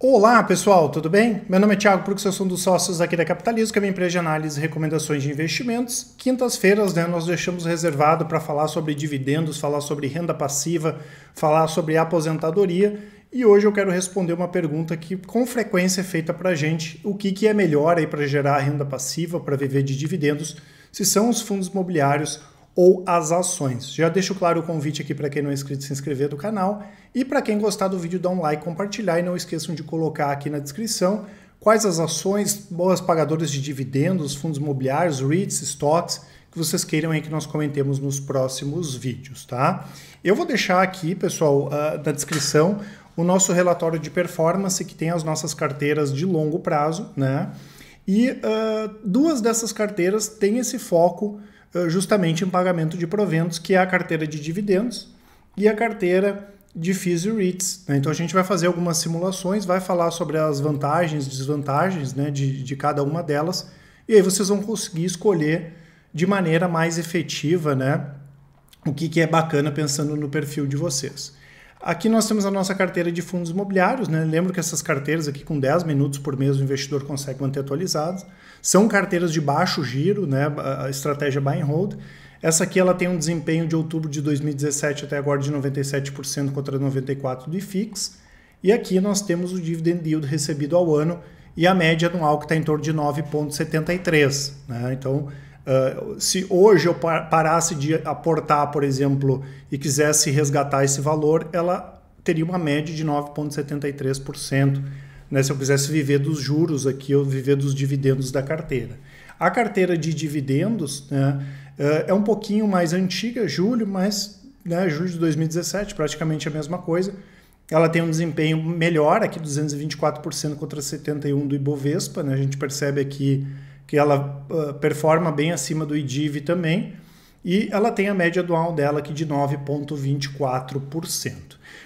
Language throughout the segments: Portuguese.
Olá pessoal, tudo bem? Meu nome é Thiago Prux, eu sou um dos sócios aqui da Capitalismo, que é a minha empresa de análise e recomendações de investimentos. Quintas-feiras, nós deixamos reservado para falar sobre dividendos, falar sobre renda passiva, falar sobre aposentadoria. E hoje eu quero responder uma pergunta que com frequência é feita para a gente: o que é melhor aí para gerar renda passiva, para viver de dividendos, se são os fundos imobiliários ou as ações. Já deixo claro o convite aqui para quem não é inscrito se inscrever do canal, e para quem gostar do vídeo, dá um like, compartilhar, e não esqueçam de colocar aqui na descrição quais as ações, boas pagadoras de dividendos, fundos imobiliários, REITs, stocks, que vocês queiram aí que nós comentemos nos próximos vídeos, tá? Eu vou deixar aqui, pessoal, na descrição o nosso relatório de performance, que tem as nossas carteiras de longo prazo, né? E duas dessas carteiras têm esse foco justamente em pagamento de proventos, que é a carteira de dividendos e a carteira de FIIs e REITs. Né? Então a gente vai fazer algumas simulações, vai falar sobre as vantagens e desvantagens, né, de cada uma delas, e aí vocês vão conseguir escolher de maneira mais efetiva, né, o que é bacana pensando no perfil de vocês. Aqui nós temos a nossa carteira de fundos imobiliários, né? Lembro que essas carteiras aqui com 10 minutos por mês o investidor consegue manter atualizadas. São carteiras de baixo giro, né? A estratégia buy and hold. Essa aqui ela tem um desempenho de outubro de 2017 até agora de 97% contra 94% do IFIX. E aqui nós temos o dividend yield recebido ao ano e a média anual que está em torno de 9,73%. Né? Então, se hoje eu parasse de aportar, por exemplo, e quisesse resgatar esse valor, ela teria uma média de 9,73%, né, se eu quisesse viver dos juros aqui, ou viver dos dividendos da carteira. A carteira de dividendos, né, é um pouquinho mais antiga, julho, mas né, julho de 2017, praticamente a mesma coisa. Ela tem um desempenho melhor, aqui 224% contra 71% do Ibovespa, né, a gente percebe aqui que ela performa bem acima do IDIV também, e ela tem a média anual dela aqui de 9,24%.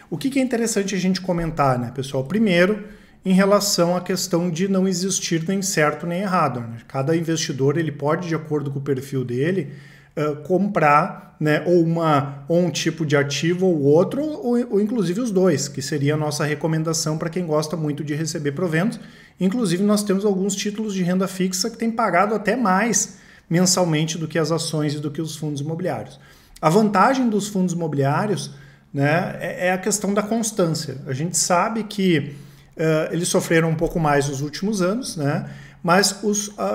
O que é interessante a gente comentar, né, pessoal? Primeiro, em relação à questão de não existir nem certo nem errado. Né? Cada investidor ele pode, de acordo com o perfil dele, comprar, né, ou um tipo de ativo ou outro, ou inclusive os dois, que seria a nossa recomendação para quem gosta muito de receber proventos. Inclusive nós temos alguns títulos de renda fixa que têm pagado até mais mensalmente do que as ações e do que os fundos imobiliários. A vantagem dos fundos imobiliários, né, é a questão da constância. A gente sabe que eles sofreram um pouco mais nos últimos anos, né? Mas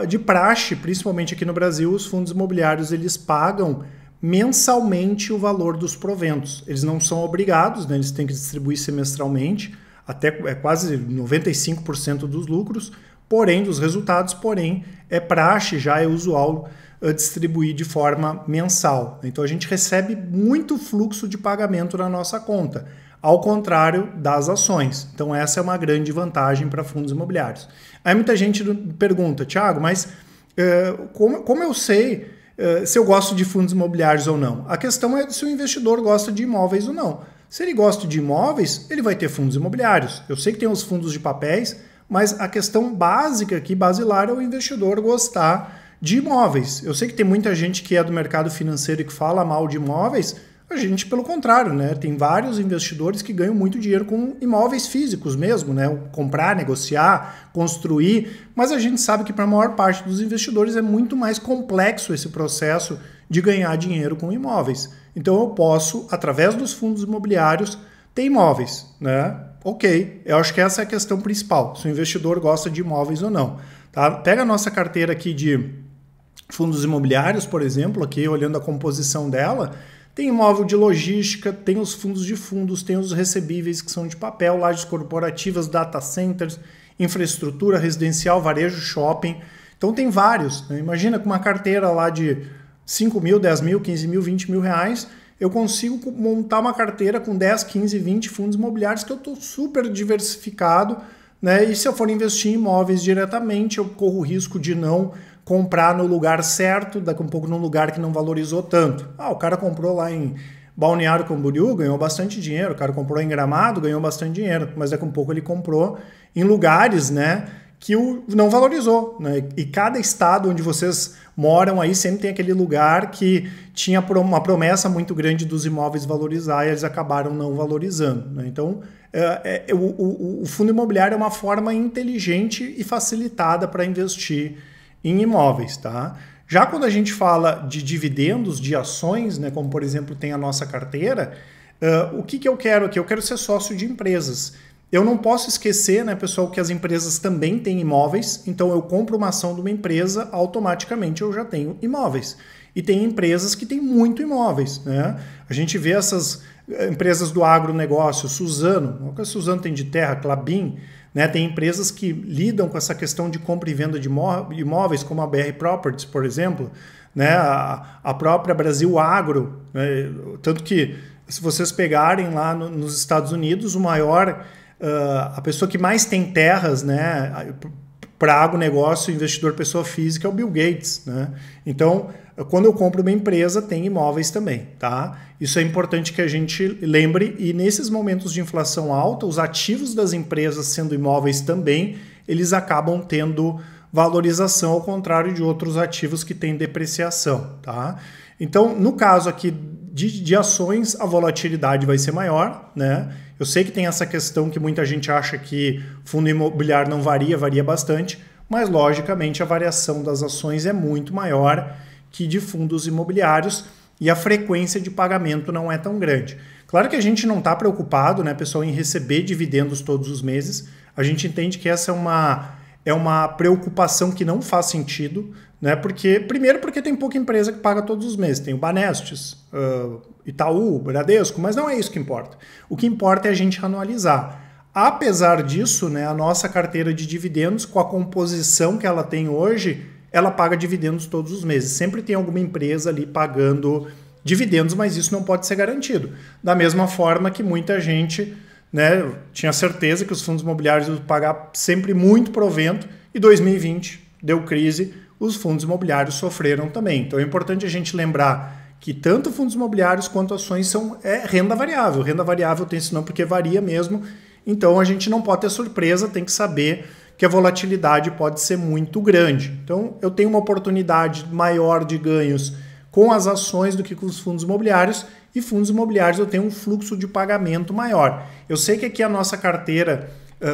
de praxe, principalmente aqui no Brasil, os fundos imobiliários eles pagam mensalmente o valor dos proventos. Eles não são obrigados, né? Eles têm que distribuir semestralmente, até quase 95% dos lucros, porém, dos resultados, porém, é praxe, já é usual distribuir de forma mensal. Então a gente recebe muito fluxo de pagamento na nossa conta, ao contrário das ações. Então essa é uma grande vantagem para fundos imobiliários. Aí muita gente pergunta: Thiago, mas como eu sei se eu gosto de fundos imobiliários ou não? A questão é se o investidor gosta de imóveis ou não. Se ele gosta de imóveis, ele vai ter fundos imobiliários. Eu sei que tem os fundos de papéis, mas a questão básica aqui, basilar, é o investidor gostar de imóveis. Eu sei que tem muita gente que é do mercado financeiro e que fala mal de imóveis. A gente, pelo contrário, né? Tem vários investidores que ganham muito dinheiro com imóveis físicos mesmo, né? Comprar, negociar, construir, mas a gente sabe que para a maior parte dos investidores é muito mais complexo esse processo de ganhar dinheiro com imóveis. Então eu posso, através dos fundos imobiliários, ter imóveis, né? Ok, eu acho que essa é a questão principal, se o investidor gosta de imóveis ou não. Tá? Pega a nossa carteira aqui de fundos imobiliários, por exemplo, aqui olhando a composição dela. Tem imóvel de logística, tem os fundos de fundos, tem os recebíveis que são de papel, lajes corporativas, data centers, infraestrutura residencial, varejo, shopping. Então tem vários. Né? Imagina com uma carteira lá de 5 mil, 10 mil, 15 mil, 20 mil reais, eu consigo montar uma carteira com 10, 15, 20 fundos imobiliários que eu estou super diversificado. Né? E se eu for investir em imóveis diretamente, eu corro o risco de não comprar no lugar certo, daqui a um pouco num lugar que não valorizou tanto. O cara comprou lá em Balneário Camboriú, ganhou bastante dinheiro. O cara comprou em Gramado, ganhou bastante dinheiro. Mas daqui a um pouco ele comprou em lugares, né, que não valorizou. Né? E cada estado onde vocês moram aí sempre tem aquele lugar que tinha uma promessa muito grande dos imóveis valorizar e eles acabaram não valorizando. Né? Então O fundo imobiliário é uma forma inteligente e facilitada para investir em imóveis, tá? Já quando a gente fala de dividendos, de ações, né, como por exemplo tem a nossa carteira, o que eu quero aqui? Eu quero ser sócio de empresas. Eu não posso esquecer, né, pessoal, que as empresas também têm imóveis, então eu compro uma ação de uma empresa, automaticamente eu já tenho imóveis. E tem empresas que têm muito imóveis, né? A gente vê essas empresas do agronegócio, Suzano, o que a Suzano tem de terra, Klabin, né? Tem empresas que lidam com essa questão de compra e venda de imóveis, como a BR Properties, por exemplo, né? A própria Brasil Agro, né? Tanto que, se vocês pegarem lá nos Estados Unidos, a pessoa que mais tem terras, né, para agronegócio, investidor pessoa física, é o Bill Gates, né? Então, quando eu compro uma empresa, tem imóveis também, tá? Isso é importante que a gente lembre, e nesses momentos de inflação alta, os ativos das empresas, sendo imóveis também, eles acabam tendo valorização, ao contrário de outros ativos que têm depreciação, tá? Então, no caso aqui de ações, a volatilidade vai ser maior, né? Eu sei que tem essa questão que muita gente acha que fundo imobiliário não varia, varia bastante, mas logicamente a variação das ações é muito maior que de fundos imobiliários e a frequência de pagamento não é tão grande. Claro que a gente não está preocupado, né, pessoal, em receber dividendos todos os meses. A gente entende que essa é uma preocupação que não faz sentido, né? Primeiro porque tem pouca empresa que paga todos os meses. Tem o Banestes, Itaú, Bradesco, mas não é isso que importa. O que importa é a gente anualizar. Apesar disso, né, a nossa carteira de dividendos, com a composição que ela tem hoje, ela paga dividendos todos os meses. Sempre tem alguma empresa ali pagando dividendos, mas isso não pode ser garantido. Da mesma forma que muita gente, né, tinha certeza que os fundos imobiliários iam pagar sempre muito provento, e 2020 deu crise, os fundos imobiliários sofreram também. Então é importante a gente lembrar que tanto fundos imobiliários quanto ações são renda variável. Renda variável tem esse nome porque varia mesmo, então a gente não pode ter surpresa, tem que saber que a volatilidade pode ser muito grande. Então eu tenho uma oportunidade maior de ganhos com as ações do que com os fundos imobiliários, e fundos imobiliários eu tenho um fluxo de pagamento maior. Eu sei que aqui a nossa carteira,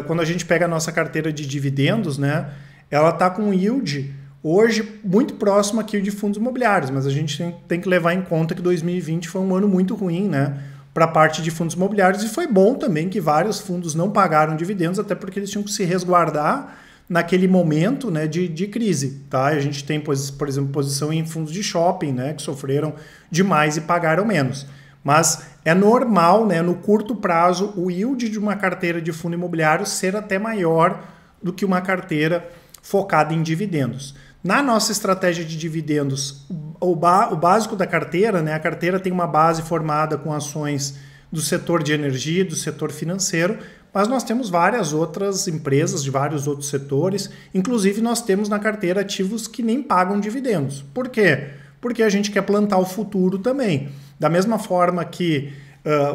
quando a gente pega a nossa carteira de dividendos, né, ela está com um yield hoje muito próximo aqui de fundos imobiliários, mas a gente tem que levar em conta que 2020 foi um ano muito ruim, né, para a parte de fundos imobiliários, e foi bom também que vários fundos não pagaram dividendos, até porque eles tinham que se resguardar naquele momento, né, de crise, tá? A gente tem, por exemplo, posição em fundos de shopping, né, que sofreram demais e pagaram menos. Mas é normal, né, no curto prazo, o yield de uma carteira de fundo imobiliário ser até maior do que uma carteira focada em dividendos. Na nossa estratégia de dividendos, o básico da carteira, né, a carteira tem uma base formada com ações do setor de energia, do setor financeiro, mas nós temos várias outras empresas de vários outros setores, inclusive nós temos na carteira ativos que nem pagam dividendos. Por quê? Porque a gente quer plantar o futuro também. Da mesma forma que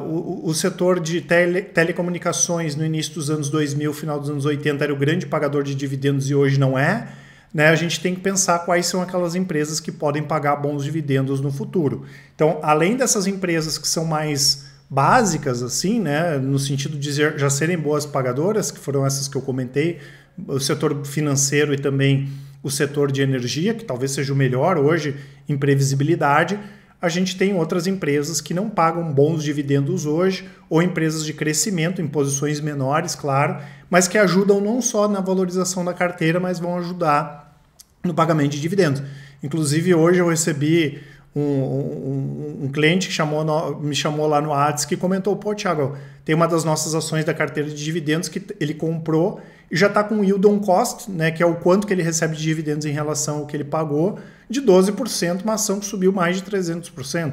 o setor de telecomunicações no início dos anos 2000, final dos anos 80, era o grande pagador de dividendos e hoje não é, né? A gente tem que pensar quais são aquelas empresas que podem pagar bons dividendos no futuro. Então, além dessas empresas que são mais básicas, assim, né, no sentido de já serem boas pagadoras, que foram essas que eu comentei, o setor financeiro e também o setor de energia, que talvez seja o melhor hoje em previsibilidade, a gente tem outras empresas que não pagam bons dividendos hoje, ou empresas de crescimento em posições menores, claro, mas que ajudam não só na valorização da carteira, mas vão ajudar no pagamento de dividendos. Inclusive, hoje eu recebi um cliente que me chamou lá no WhatsApp que comentou: pô, Thiago, tem uma das nossas ações da carteira de dividendos que ele comprou e já está com yield on cost, né, que é o quanto que ele recebe de dividendos em relação ao que ele pagou, de 12%, uma ação que subiu mais de 300%.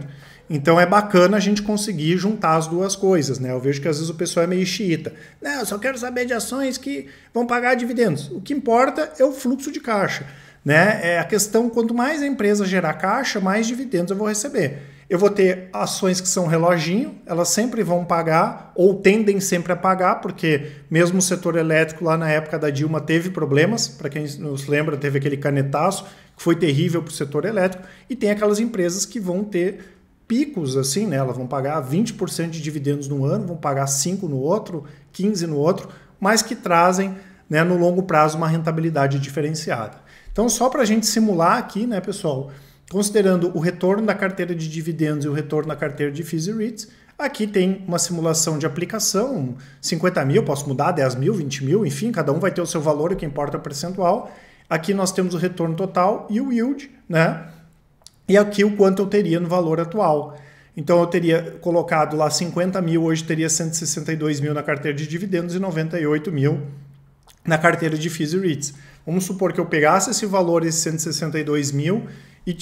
Então é bacana a gente conseguir juntar as duas coisas, né? Eu vejo que às vezes o pessoal é meio xiita. Não, eu só quero saber de ações que vão pagar dividendos. O que importa é o fluxo de caixa, né? É a questão, quanto mais a empresa gerar caixa, mais dividendos eu vou receber. Eu vou ter ações que são reloginho, elas sempre vão pagar, ou tendem sempre a pagar, porque mesmo o setor elétrico lá na época da Dilma teve problemas, para quem nos lembra, teve aquele canetaço, que foi terrível para o setor elétrico, e tem aquelas empresas que vão ter picos assim, né? Elas vão pagar 20% de dividendos no ano, vão pagar 5% no outro, 15% no outro, mas que trazem, né, no longo prazo uma rentabilidade diferenciada. Então, só para a gente simular aqui, né, pessoal, considerando o retorno da carteira de dividendos e o retorno da carteira de FIIs e REITs, aqui tem uma simulação de aplicação, 50 mil, posso mudar, 10 mil, 20 mil, enfim, cada um vai ter o seu valor, o que importa é o percentual. Aqui nós temos o retorno total e o yield, né? E aqui o quanto eu teria no valor atual. Então eu teria colocado lá 50 mil, hoje teria 162 mil na carteira de dividendos e 98 mil na carteira de FIIs e REITs. Vamos supor que eu pegasse esse valor, esses 162 mil, e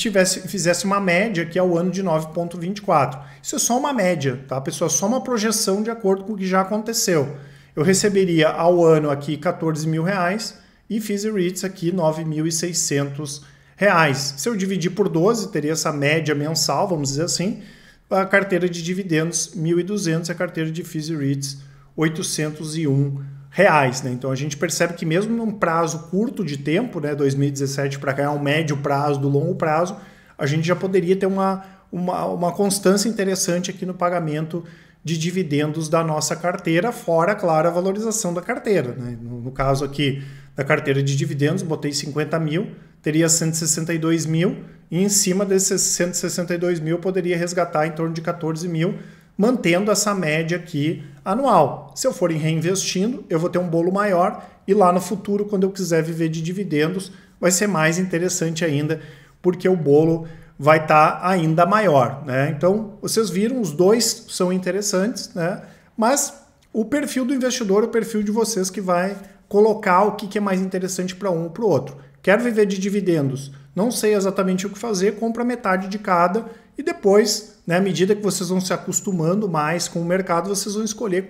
fizesse uma média que é o ano de 9,24. Isso é só uma média, tá, pessoal? Só uma projeção de acordo com o que já aconteceu. Eu receberia ao ano aqui 14 mil reais e FIIs e REITs aqui 9.600 reais. Se eu dividir por 12, teria essa média mensal, vamos dizer assim, a carteira de dividendos 1.200 e a carteira de FIIs e REITs 801 reais, né? Então a gente percebe que mesmo num prazo curto de tempo, né, 2017 para cá é um médio prazo do longo prazo, a gente já poderia ter uma constância interessante aqui no pagamento de dividendos da nossa carteira, fora, claro, a valorização da carteira, né? No caso aqui da carteira de dividendos, botei 50 mil, teria 162 mil, e em cima desses 162 mil poderia resgatar em torno de 14 mil, mantendo essa média aqui anual. Se eu for reinvestindo, eu vou ter um bolo maior e lá no futuro, quando eu quiser viver de dividendos, vai ser mais interessante ainda, porque o bolo vai estar ainda maior, né? Então, vocês viram, os dois são interessantes, né? Mas o perfil do investidor, o perfil de vocês que vai colocar o que é mais interessante para um ou para o outro. Quero viver de dividendos, não sei exatamente o que fazer, compra metade de cada e depois, né, à medida que vocês vão se acostumando mais com o mercado, vocês vão escolher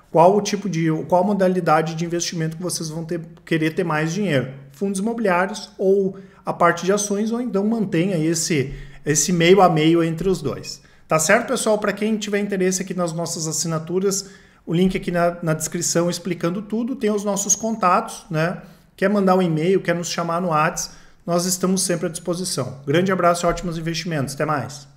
qual o tipo de, qual modalidade de investimento que vocês vão querer ter mais dinheiro. Fundos imobiliários ou a parte de ações, ou então mantenha esse meio a meio entre os dois. Tá certo, pessoal? Para quem tiver interesse aqui nas nossas assinaturas, o link aqui na descrição explicando tudo, tem os nossos contatos, né? Quer mandar um e-mail, quer nos chamar no WhatsApp, nós estamos sempre à disposição. Grande abraço e ótimos investimentos. Até mais!